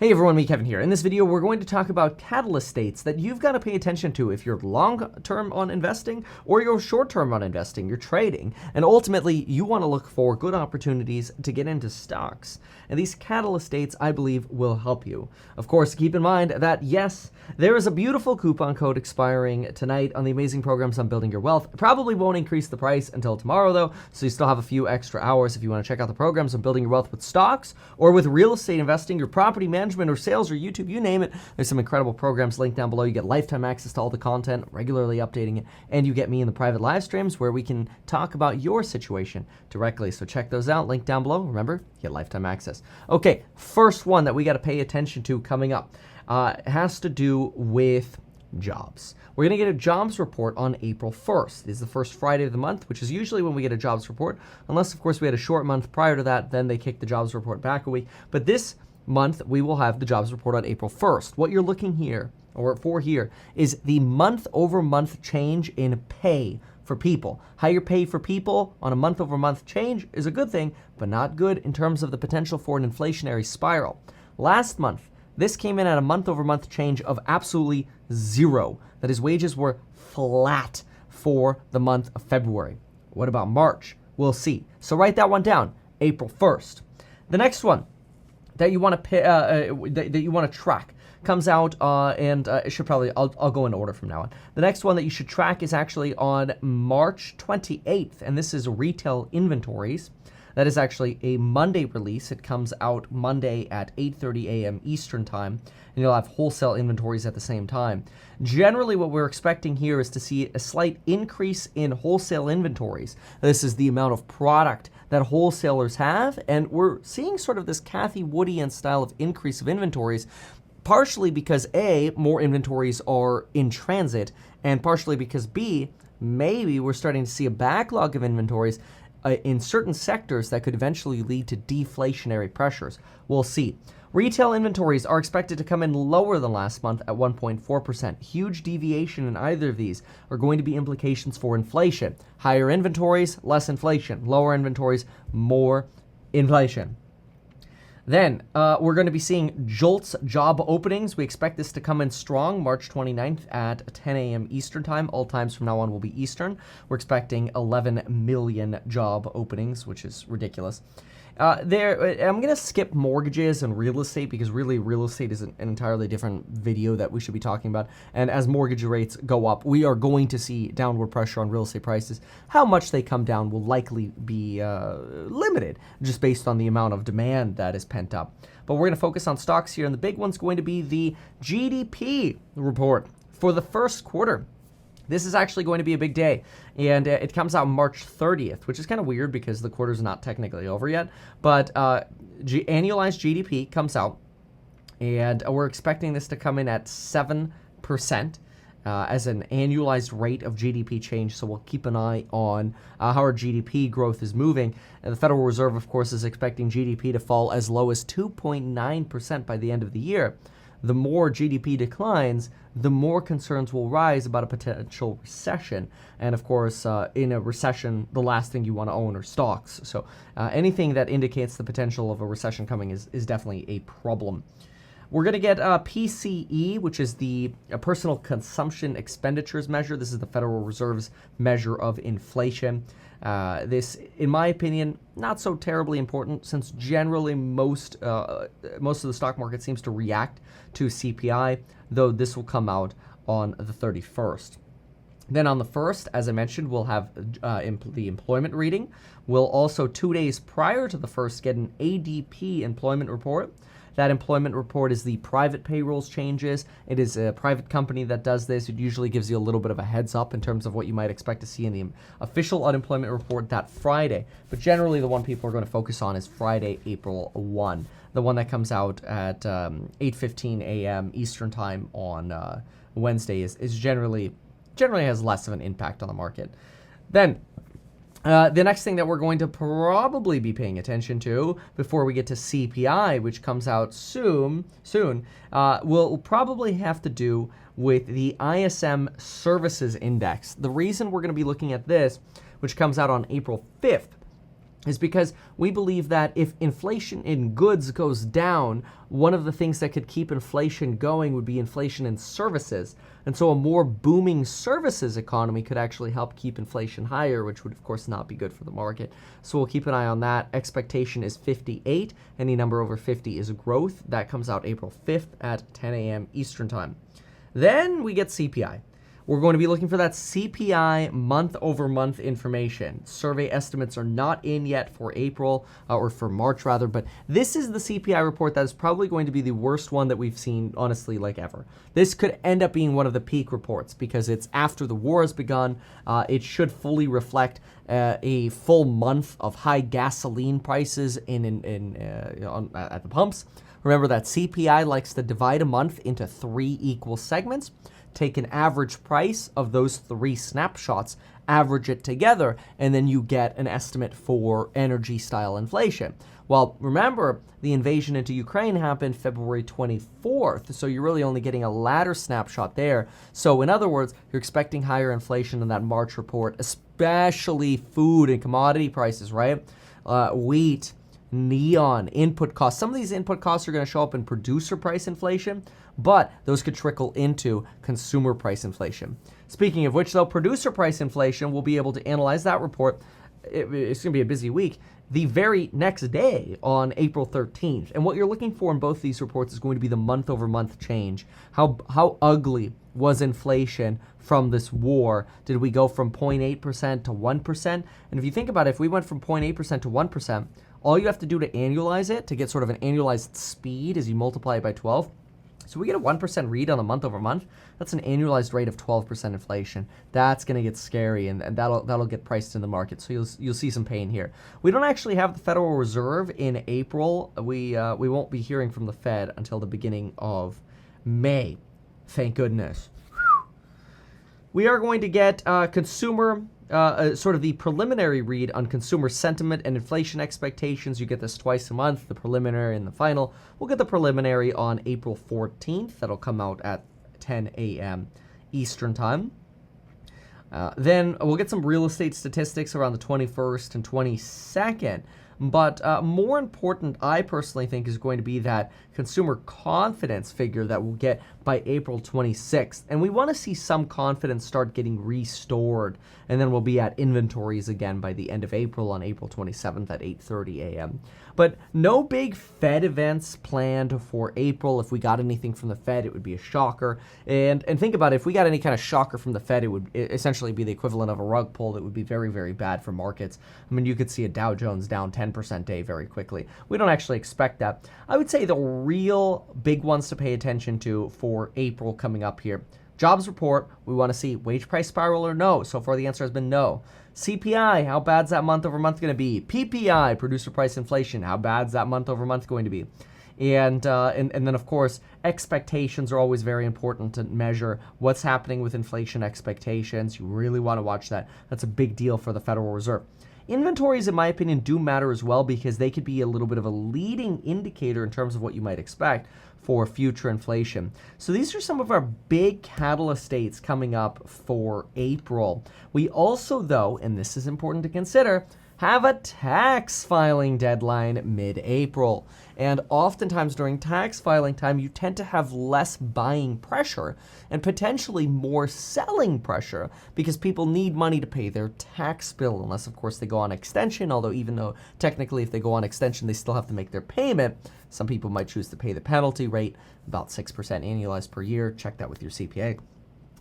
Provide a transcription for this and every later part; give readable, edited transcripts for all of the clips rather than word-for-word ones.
Hey everyone, me Kevin here. In this video, we're going to talk about catalyst dates that you've got to pay attention to if you're long-term on investing or you're short-term on investing, you're trading, and ultimately you want to look for good opportunities to get into stocks. And these catalyst dates, I believe, will help you. Of course, keep in mind that yes, there is a beautiful coupon code expiring tonight on the amazing programs on building your wealth. It probably won't increase the price until tomorrow though, so you still have a few extra hours if you want to check out the programs on building your wealth with stocks or with real estate investing, your property management, or sales or YouTube, you name it. There's some incredible programs linked down below. You get lifetime access to all the content, regularly updating it, and you get me in the private live streams where we can talk about your situation directly. So check those out, link down below. Remember, you get lifetime access. Okay, first one that we got to pay attention to coming up has to do with jobs. We're going to get a jobs report on April 1st. It is the first Friday of the month, which is usually when we get a jobs report. Unless, of course, we had a short month prior to that, then they kick the jobs report back a week. But this month, we will have the jobs report on April 1st. What you're looking here, or for here, is the month-over-month change in pay for people. Higher pay for people on a month-over-month change is a good thing, but not good in terms of the potential for an inflationary spiral. Last month, this came in at a month-over-month change of absolutely zero. That is, wages were flat for the month of February. What about March? We'll see. So write that one down, April 1st. The next one that you want to pay, that you want to track comes out, and it should probably, I'll go in order from now on. The next one that you should track is actually on March 28th, and this is retail inventories. That is actually a Monday release. It comes out Monday at 8:30 a.m. Eastern time, and you'll have wholesale inventories at the same time. Generally, what we're expecting here is to see a slight increase in wholesale inventories. This is the amount of product that wholesalers have, and we're seeing sort of this Cathie Woodian style of increase of inventories, partially because A, more inventories are in transit, and partially because B, maybe we're starting to see a backlog of inventories in certain sectors that could eventually lead to deflationary pressures. We'll see. Retail inventories are expected to come in lower than last month at 1.4%. Huge deviation in either of these are going to be implications for inflation. Higher inventories, less inflation. Lower inventories, more inflation. Then we're going to be seeing JOLTS job openings. We expect this to come in strong March 29th at 10 a.m. Eastern time. All times from now on will be Eastern. We're expecting 11 million job openings, which is ridiculous. I'm going to skip mortgages and real estate because really real estate is an entirely different video that we should be talking about. And as mortgage rates go up, we are going to see downward pressure on real estate prices. How much they come down will likely be limited just based on the amount of demand that is pent up. But we're going to focus on stocks here, and the big one's going to be the GDP report for the first quarter. This is actually going to be a big day, and it comes out March 30th, which is kind of weird because the quarter's not technically over yet, but annualized GDP comes out, and we're expecting this to come in at 7% as an annualized rate of GDP change, so we'll keep an eye on how our GDP growth is moving. And the Federal Reserve, of course, is expecting GDP to fall as low as 2.9% by the end of the year. The more GDP declines, the more concerns will rise about a potential recession. And of course, in a recession, the last thing you want to own are stocks. So anything that indicates the potential of a recession coming is definitely a problem. We're going to get PCE, which is the personal consumption expenditures measure. This is the Federal Reserve's measure of inflation. This, in my opinion, not so terribly important since generally most of the stock market seems to react to CPI, though this will come out on the 31st. Then on the 1st, as I mentioned, we'll have the employment reading. We'll also, 2 days prior to the 1st, get an ADP employment report. That employment report is the private payrolls changes. It is a private company that does this. It usually gives you a little bit of a heads up in terms of what you might expect to see in the official unemployment report that Friday. But generally, the one people are going to focus on is Friday, April 1. The one that comes out at 8:15 a.m. Eastern time on Wednesday is generally has less of an impact on the market. Then the next thing that we're going to probably be paying attention to before we get to CPI, which comes out soon, will probably have to do with the ISM Services Index. The reason we're going to be looking at this, which comes out on April 5th, is because we believe that if inflation in goods goes down, one of the things that could keep inflation going would be inflation in services. And so a more booming services economy could actually help keep inflation higher, which would, of course, not be good for the market. So we'll keep an eye on that. Expectation is 58. Any number over 50 is growth. That comes out April 5th at 10 a.m. Eastern Time. Then we get CPI. We're going to be looking for that CPI month-over-month information. Survey estimates are not in yet for April, or for March rather, but this is the CPI report that is probably going to be the worst one that we've seen, honestly, like ever. This could end up being one of the peak reports because it's after the war has begun. It should fully reflect a full month of high gasoline prices at the pumps. Remember that CPI likes to divide a month into 3 equal segments. Take an average price of those 3 snapshots, average it together, and then you get an estimate for energy-style inflation. Well, remember, the invasion into Ukraine happened February 24th, so you're really only getting a latter snapshot there. So in other words, you're expecting higher inflation in that March report, especially food and commodity prices, right? Wheat, neon, input costs. Some of these input costs are going to show up in producer price inflation, but those could trickle into consumer price inflation. Speaking of which, though, producer price inflation, we'll be able to analyze that report. It's going to be a busy week. The very next day on April 13th. And what you're looking for in both these reports is going to be the month-over-month change. How ugly was inflation from this war? Did we go from 0.8% to 1%? And if you think about it, if we went from 0.8% to 1%, all you have to do to annualize it, to get sort of an annualized speed, is you multiply it by 12. So we get a 1% read on a month over month. That's an annualized rate of 12% inflation. That's going to get scary, and that'll get priced in the market. So you'll see some pain here. We don't actually have the Federal Reserve in April. We won't be hearing from the Fed until the beginning of May. Thank goodness. We are going to get consumer. Sort of the preliminary read on consumer sentiment and inflation expectations. You get this twice a month, the preliminary and the final. We'll get the preliminary on April 14th. That'll come out at 10 a.m. Eastern Time. Then we'll get some real estate statistics around the 21st and 22nd. But more important, I personally think, is going to be that consumer confidence figure that we'll get by April 26th. And we want to see some confidence start getting restored. And then we'll be at inventories again by the end of April on April 27th at 8:30 a.m. But no big Fed events planned for April. If we got anything from the Fed, it would be a shocker. And think about it, if we got any kind of shocker from the Fed, it would essentially be the equivalent of a rug pull that would be very, very bad for markets. I mean, you could see a Dow Jones down 10% day very quickly. We don't actually expect that. I would say the real big ones to pay attention to for April coming up here. Jobs report, we want to see wage price spiral or no. So far the answer has been no. CPI, how bad's that month over month going to be? PPI, producer price inflation, how bad's that month over month going to be? And then, of course, expectations are always very important to measure what's happening with inflation expectations. You really want to watch that. That's a big deal for the Federal Reserve. Inventories, in my opinion, do matter as well because they could be a little bit of a leading indicator in terms of what you might expect for future inflation. So these are some of our big catalyst dates coming up for April. We also, though, and this is important to consider, have a tax filing deadline mid-April. And oftentimes during tax filing time, you tend to have less buying pressure and potentially more selling pressure because people need money to pay their tax bill, unless, of course, they go on extension, although even though technically if they go on extension, they still have to make their payment. Some people might choose to pay the penalty rate, about 6% annualized per year. Check that with your CPA.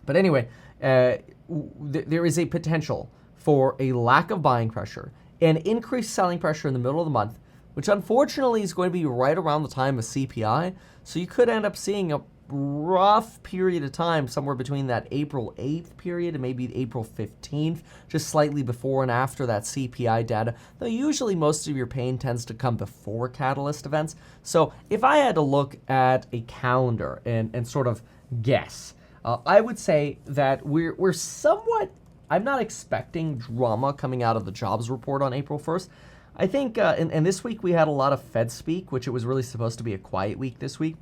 But anyway, there is a potential for a lack of buying pressure and increased selling pressure in the middle of the month, which unfortunately is going to be right around the time of CPI. So you could end up seeing a rough period of time somewhere between that April 8th period and maybe April 15th, just slightly before and after that CPI data. Though usually most of your pain tends to come before catalyst events. So if I had to look at a calendar and sort of guess, I would say that we're somewhat, I'm not expecting drama coming out of the jobs report on April 1st. I think in this week we had a lot of Fed speak, which it was really supposed to be a quiet week this week.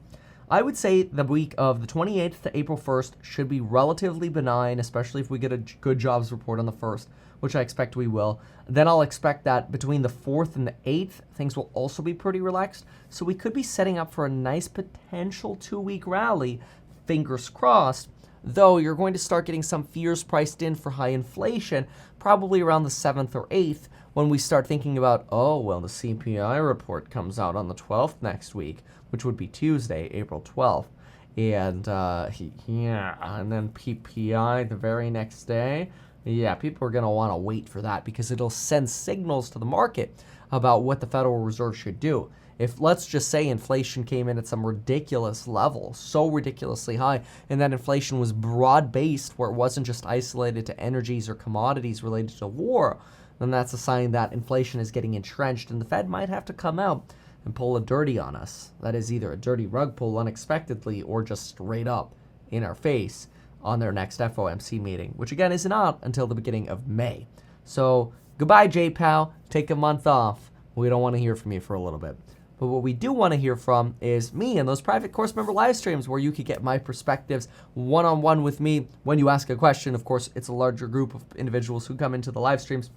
I would say the week of the 28th to April 1st should be relatively benign, especially if we get a good jobs report on the 1st, which I expect we will. Then I'll expect that between the 4th and the 8th, things will also be pretty relaxed. So we could be setting up for a nice potential 2-week rally, fingers crossed, though you're going to start getting some fears priced in for high inflation, probably around the 7th or 8th, when we start thinking about, oh, well, the CPI report comes out on the 12th next week, which would be Tuesday, April 12th. And, and then PPI the very next day. Yeah, people are going to want to wait for that because it'll send signals to the market about what the Federal Reserve should do. If, let's just say, inflation came in at some ridiculous level, so ridiculously high, and that inflation was broad-based where it wasn't just isolated to energies or commodities related to war, then that's a sign that inflation is getting entrenched and the Fed might have to come out and pull a dirty on us. That is either a dirty rug pull unexpectedly or just straight up in our face on their next FOMC meeting, which again is not until the beginning of May. So goodbye, J-Pow. Take a month off. We don't want to hear from you for a little bit. But what we do want to hear from is me and those private course member live streams where you could get my perspectives one-on-one with me when you ask a question. Of course, it's a larger group of individuals who come into the live streams.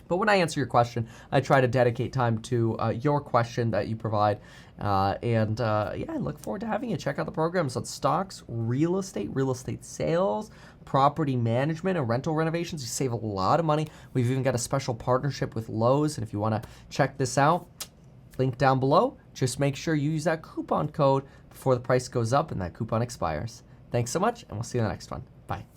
But when I answer your question, I try to dedicate time to your question that you provide. I look forward to having you. Check out the programs on stocks, real estate sales, property management, and rental renovations. You save a lot of money. We've even got a special partnership with Lowe's. And if you want to check this out, link down below. Just make sure you use that coupon code before the price goes up and that coupon expires. Thanks so much, and we'll see you in the next one. Bye.